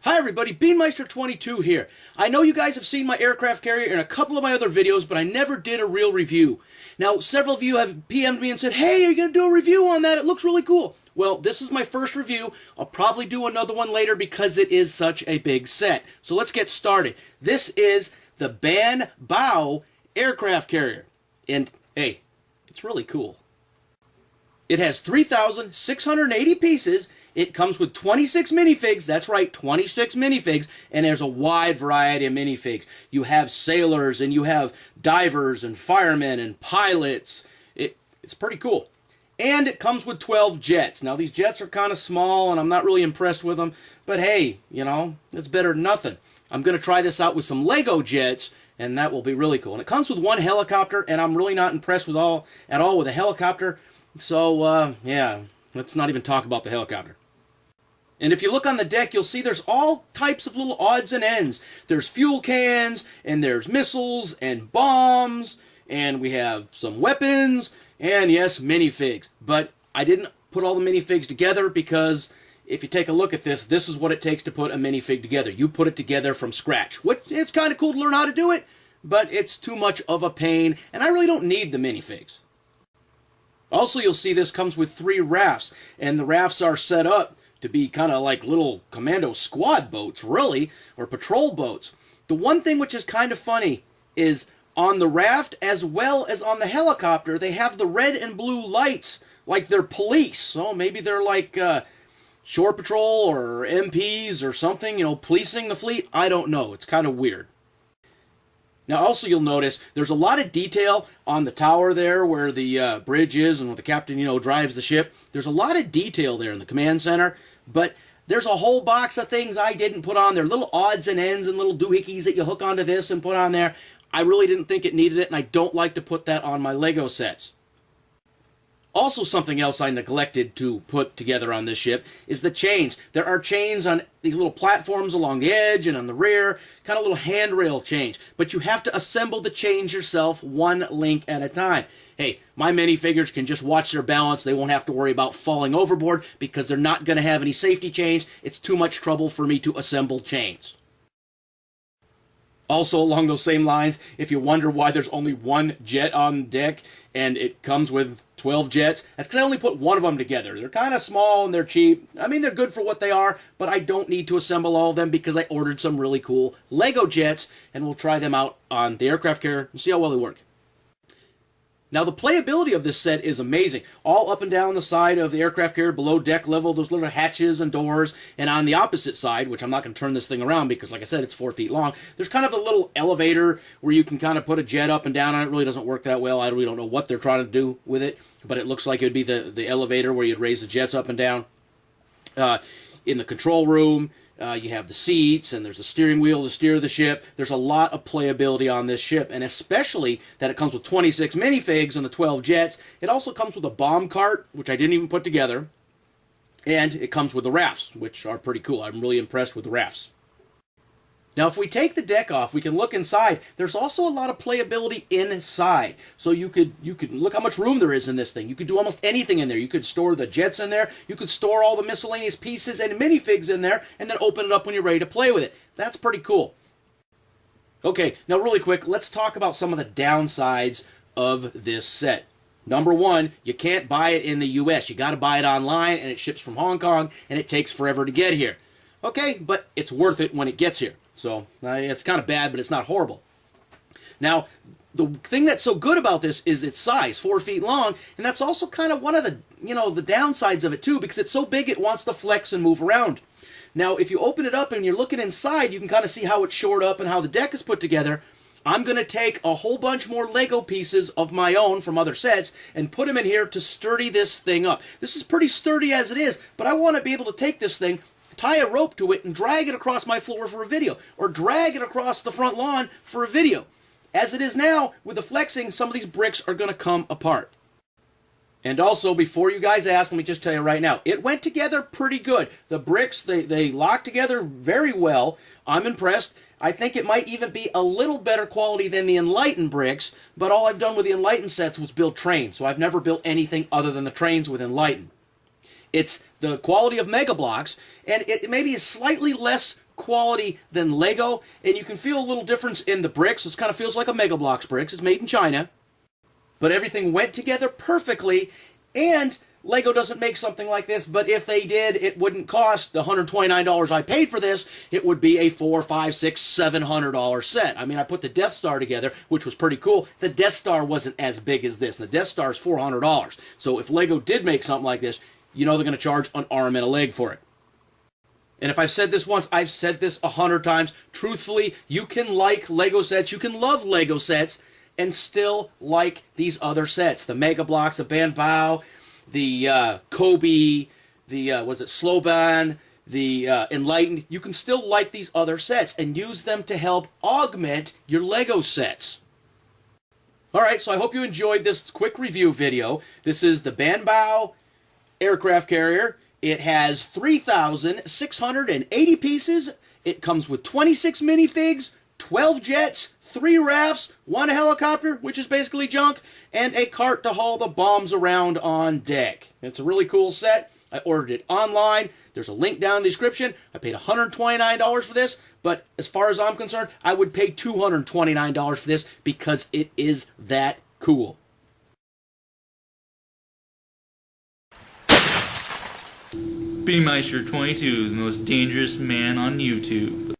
Hi everybody, Beanmeister22 here. I know you guys have seen my aircraft carrier in a couple of my other videos, but I never did a real review. Now, several of you have PM'd me and said, hey, are you going to do a review on that? It looks really cool. Well, this is my first review. I'll probably do another one later because it is such a big set. So let's get started. This is the BanBao aircraft carrier. And, hey, it's really cool. It has 3,680 pieces. It comes with 26 minifigs, that's right, 26 minifigs, and there's a wide variety of minifigs. You have sailors, and you have divers, and firemen, and pilots. It's pretty cool. And it comes with 12 jets. Now, these jets are kind of small, and I'm not really impressed with them, but hey, you know, it's better than nothing. I'm going to try this out with some Lego jets, and that will be really cool. And it comes with one helicopter, and I'm really not impressed with at all with a helicopter, so, yeah, let's not even talk about the helicopter. And if you look on the deck, you'll see there's all types of little odds and ends. There's fuel cans, and there's missiles, and bombs, and we have some weapons, and yes, minifigs. But I didn't put all the minifigs together because if you take a look at this, this is what it takes to put a minifig together. You put it together from scratch. It's kind of cool to learn how to do it, but it's too much of a pain, and I really don't need the minifigs. Also, you'll see this comes with 3 rafts, and the rafts are set up to be kind of like little commando squad boats, really, or patrol boats. The one thing which is kind of funny is on the raft as well as on the helicopter, they have the red and blue lights like they're police. So maybe they're like shore patrol or MPs or something, you know, policing the fleet. I don't know. It's kind of weird. Now, also, you'll notice there's a lot of detail on the tower there where the bridge is and where the captain, you know, drives the ship. There's a lot of detail there in the command center, but there's a whole box of things I didn't put on there. Little odds and ends and little doohickeys that you hook onto this and put on there. I really didn't think it needed it, and I don't like to put that on my Lego sets. Also, something else I neglected to put together on this ship is the chains. There are chains on these little platforms along the edge and on the rear, kind of little handrail chains. But you have to assemble the chains yourself, one link at a time. Hey, my minifigures can just watch their balance. They won't have to worry about falling overboard because they're not going to have any safety chains. It's too much trouble for me to assemble chains. Also, along those same lines, if you wonder why there's only one jet on deck and it comes with 12 jets, that's because I only put one of them together. They're kind of small and they're cheap. I mean, they're good for what they are, but I don't need to assemble all of them because I ordered some really cool Lego jets, and we'll try them out on the aircraft carrier and see how well they work. Now, the playability of this set is amazing. All up and down the side of the aircraft carrier, below deck level, those little hatches and doors. And on the opposite side, which I'm not going to turn this thing around because, like I said, it's 4 feet long, there's kind of a little elevator where you can kind of put a jet up and down on it. It really doesn't work that well. I really don't know what they're trying to do with it, but it looks like it would be the elevator where you'd raise the jets up and down. In the control room, you have the seats, and there's a steering wheel to steer the ship. There's a lot of playability on this ship, and especially that it comes with 26 minifigs and the 12 jets. It also comes with a bomb cart, which I didn't even put together, and it comes with the rafts, which are pretty cool. I'm really impressed with the rafts. Now, if we take the deck off, we can look inside. There's also a lot of playability inside. So you could look how much room there is in this thing. You could do almost anything in there. You could store the jets in there. You could store all the miscellaneous pieces and minifigs in there, and then open it up when you're ready to play with it. That's pretty cool. Okay, now really quick, let's talk about some of the downsides of this set. Number one, you can't buy it in the U.S. You got to buy it online, and it ships from Hong Kong, and it takes forever to get here. Okay, but it's worth it when it gets here. So, it's kind of bad, but it's not horrible. Now, the thing that's so good about this is its size, 4 feet long, and that's also kind of one of the, the downsides of it too, because it's so big it wants to flex and move around. Now, if you open it up and you're looking inside, you can kind of see how it's shored up and how the deck is put together. I'm going to take a whole bunch more Lego pieces of my own from other sets and put them in here to sturdy this thing up. This is pretty sturdy as it is, but I want to be able to take this thing, tie a rope to it, and drag it across my floor for a video, or drag it across the front lawn for a video. As it is now, with the flexing, some of these bricks are going to come apart. And also, before you guys ask, let me just tell you right now, it went together pretty good. The bricks, they locked together very well. I'm impressed. I think it might even be a little better quality than the Enlighten bricks, but all I've done with the Enlighten sets was build trains, so I've never built anything other than the trains with Enlighten. It's the quality of Mega Blocks, and it maybe is slightly less quality than Lego, and you can feel a little difference in the bricks. It kind of feels like a Mega Bloks bricks. It's made in China. But everything went together perfectly, and Lego doesn't make something like this, but if they did, it wouldn't cost the $129 I paid for this. It would be a $400, $500, $600, $700 set. I mean, I put the Death Star together, which was pretty cool. The Death Star wasn't as big as this. The Death Star is $400. So if Lego did make something like this, you know they're going to charge an arm and a leg for it. And if I've said this once, I've said this 100 times. Truthfully, you can like Lego sets, you can love Lego sets, and still like these other sets. The Mega Bloks, the BanBao, the Kobe, the, was it Sloban, the Enlightened. You can still like these other sets and use them to help augment your Lego sets. Alright, so I hope you enjoyed this quick review video. This is the BanBao aircraft carrier. It has 3,680 pieces. It comes with 26 minifigs, 12 jets, 3 rafts, 1 helicopter, which is basically junk, and a cart to haul the bombs around on deck. It's a really cool set. I ordered it online. There's a link down in the description. I paid $129 for this, but as far as I'm concerned, I would pay $229 for this because it is that cool. BMeister22, the most dangerous man on YouTube.